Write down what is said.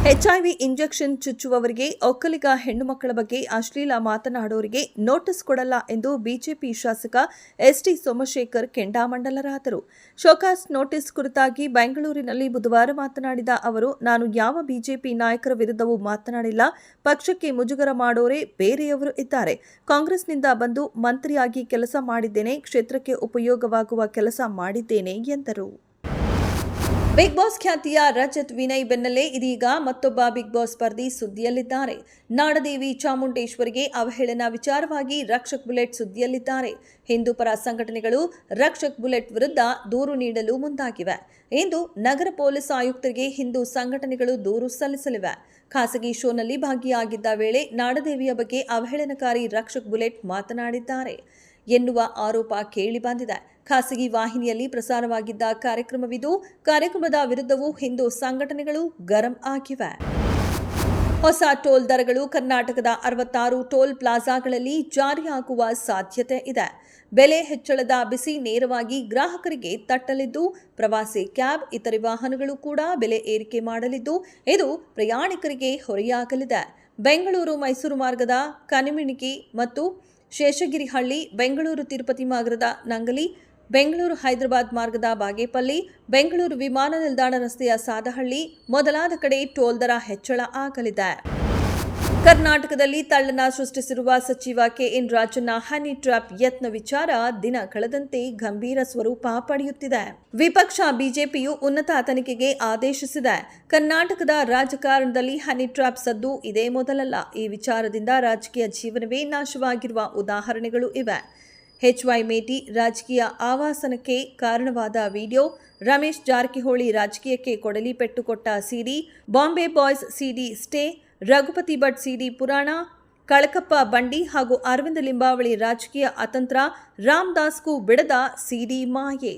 HIV injection ಚುಚ್ಚುವವರಿಗೆ, Vokkaliga ಹೆಣ್ಣು ಮಕ್ಕಳ ಬಗ್ಗೆ ಅಶ್ಲೀಲ ಮಾತನಾಡುವವರಿಗೆ ನೋಟಿಸ್ ಕೊಡಲ್ಲ ಎಂದು ಬಿಜೆಪಿ ಶಾಸಕ ಎಸ್ಟಿ ಸೋಮಶೇಖರ್ ಕೆಂಡಾಮಂಡಲರಾದರು. ಶೋಕಾಸ್ ನೋಟಿಸ್ ಕುರಿತಾಗಿ ಬೆಂಗಳೂರಿನಲ್ಲಿ ಬುಧವಾರ ಮಾತನಾಡಿದ ಅವರು, ನಾನು ಯಾವ ಬಿಜೆಪಿ ನಾಯಕರ ವಿರುದ್ಧವೂ ಮಾತನಾಡಿಲ್ಲ. ಪಕ್ಷಕ್ಕೆ ಮುಜುಗರ ಮಾಡೋರೇ ಬೇರೆಯವರು ಇದ್ದಾರೆ. ಕಾಂಗ್ರೆಸ್ನಿಂದ ಬಂದು ಮಂತ್ರಿಯಾಗಿ ಕೆಲಸ ಮಾಡಿದ್ದೇನೆ. ಕ್ಷೇತ್ರಕ್ಕೆ ಉಪಯೋಗವಾಗುವ ಕೆಲಸ ಮಾಡಿದ್ದೇನೆ ಎಂದರು. ಬಿಗ್ ಬಾಸ್ ಖ್ಯಾತಿಯ ರಜತ್ ವಿನಯ್ ಬೆನ್ನಲ್ಲೇ ಇದೀಗ ಮತ್ತೊಬ್ಬ ಬಿಗ್ ಬಾಸ್ ಸ್ಪರ್ಧಿ ಸುದ್ದಿಯಲ್ಲಿದ್ದಾರೆ. ನಾಡದೇವಿ ಚಾಮುಂಡೇಶ್ವರಿಗೆ ಅವಹೇಳನ ವಿಚಾರವಾಗಿ ರಕ್ಷಕ್ ಬುಲೆಟ್ ಸುದ್ದಿಯಲ್ಲಿದ್ದಾರೆ. ಹಿಂದೂ ಪರ ಸಂಘಟನೆಗಳು ರಕ್ಷಕ್ ಬುಲೆಟ್ ವಿರುದ್ಧ ದೂರು ನೀಡಲು ಮುಂದಾಗಿವೆ. ಇಂದು ನಗರ ಪೊಲೀಸ್ ಆಯುಕ್ತರಿಗೆ ಹಿಂದೂ ಸಂಘಟನೆಗಳು ದೂರು ಸಲ್ಲಿಸಲಿವೆ. ಖಾಸಗಿ ಶೋನಲ್ಲಿ ಭಾಗಿಯಾಗಿದ್ದ ವೇಳೆ ನಾಡದೇವಿಯ ಬಗ್ಗೆ ಅವಹೇಳನಕಾರಿ ರಕ್ಷಕ್ ಬುಲೆಟ್ ಮಾತನಾಡಿದ್ದಾರೆ ಎನ್ನುವ ಆರೋಪ ಕೇಳಿಬಂದಿದೆ. ಖಾಸಗಿ ವಾಹಿನಿಯಲ್ಲಿ ಪ್ರಸಾರವಾಗಿದ್ದ ಕಾರ್ಯಕ್ರಮವಿದು. ಕಾರ್ಯಕ್ರಮದ ವಿರುದ್ಧವೂ ಹಿಂದೂ ಸಂಘಟನೆಗಳು ಗರಂ ಆಗಿವೆ. ಹೊಸ ಟೋಲ್ ದರಗಳು ಕರ್ನಾಟಕದ 66 ಟೋಲ್ ಪ್ಲಾಜಾಗಳಲ್ಲಿ ಜಾರಿಯಾಗುವ ಸಾಧ್ಯತೆ ಇದೆ. ಬೆಲೆ ಹೆಚ್ಚಳದ ಬಿಸಿ ನೇರವಾಗಿ ಗ್ರಾಹಕರಿಗೆ ತಟ್ಟಲಿದ್ದು, ಪ್ರವಾಸಿ ಕ್ಯಾಬ್, ಇತರೆ ವಾಹನಗಳು ಕೂಡ ಬೆಲೆ ಏರಿಕೆ ಮಾಡಲಿದ್ದು, ಇದು ಪ್ರಯಾಣಿಕರಿಗೆ ಹೊರೆಯಾಗಲಿದೆ. ಬೆಂಗಳೂರು ಮೈಸೂರು ಮಾರ್ಗದ ಕನಿಮಿಣಿಕಿ ಮತ್ತು ಶೇಷಗಿರಿಹಳ್ಳಿ, ಬೆಂಗಳೂರು ತಿರುಪತಿ ಮಾರ್ಗದ ನಂಗಲಿ, ಬೆಂಗಳೂರು ಹೈದರಾಬಾದ್ ಮಾರ್ಗದ ಬಾಗೇಪಲ್ಲಿ, ಬೆಂಗಳೂರು ವಿಮಾನ ನಿಲ್ದಾಣ ರಸ್ತೆಯ ಸಾದಹಳ್ಳಿ ಮೊದಲಾದ ಕಡೆ ಟೋಲ್ ದರ ಹೆಚ್ಚಳ ಆಗಲಿದೆ. ಕರ್ನಾಟಕದಲ್ಲಿ ತಳ್ಳನ ಸೃಷ್ಟಿಸಿರುವ ಸಚಿವ ಕೆಎನ್ ರಾಜಣ್ಣ ಹನಿ ಟ್ರ್ಯಾಪ್ ಯತ್ನ ವಿಚಾರ ದಿನ ಕಳೆದಂತೆ ಗಂಭೀರ ಸ್ವರೂಪ ಪಡೆಯುತ್ತಿದೆ. ವಿಪಕ್ಷ ಬಿಜೆಪಿಯು ಉನ್ನತ ತನಿಖೆಗೆ ಆದೇಶಿಸಿದೆ. ಕರ್ನಾಟಕದ ರಾಜಕಾರಣದಲ್ಲಿ ಹನಿ ಟ್ರ್ಯಾಪ್ ಸದ್ದು ಇದೇ ಮೊದಲಲ್ಲ. ಈ ವಿಚಾರದಿಂದ ರಾಜಕೀಯ ಜೀವನವೇ ನಾಶವಾಗಿರುವ ಉದಾಹರಣೆಗಳು ಇವೆ. HY ಮೇಟಿ ರಾಜಕೀಯ ಆವಾಸನಕ್ಕೆ ಕಾರಣವಾದ ವಿಡಿಯೋ, ರಮೇಶ್ ಜಾರಕಿಹೊಳಿ ರಾಜಕೀಯಕ್ಕೆ ಕೊಡಲಿ ಪೆಟ್ಟು ಕೊಟ್ಟ ಸಿಡಿ, ಬಾಂಬೆ ಬಾಯ್ಸ್ ಸಿಡಿ ಸ್ಟೇ, ರಘುಪತಿ ಭಟ್ ಸಿಡಿ ಪುರಾಣ, ಕಳಕಪ್ಪ ಬಂಡಿ ಹಾಗೂ ಅರವಿಂದ ಲಿಂಬಾವಳಿ ರಾಜಕೀಯ ಅತಂತ್ರ, ರಾಮದಾಸ್ಗೂ ಬಿಡದ ಸಿಡಿ ಮಾಯೆ.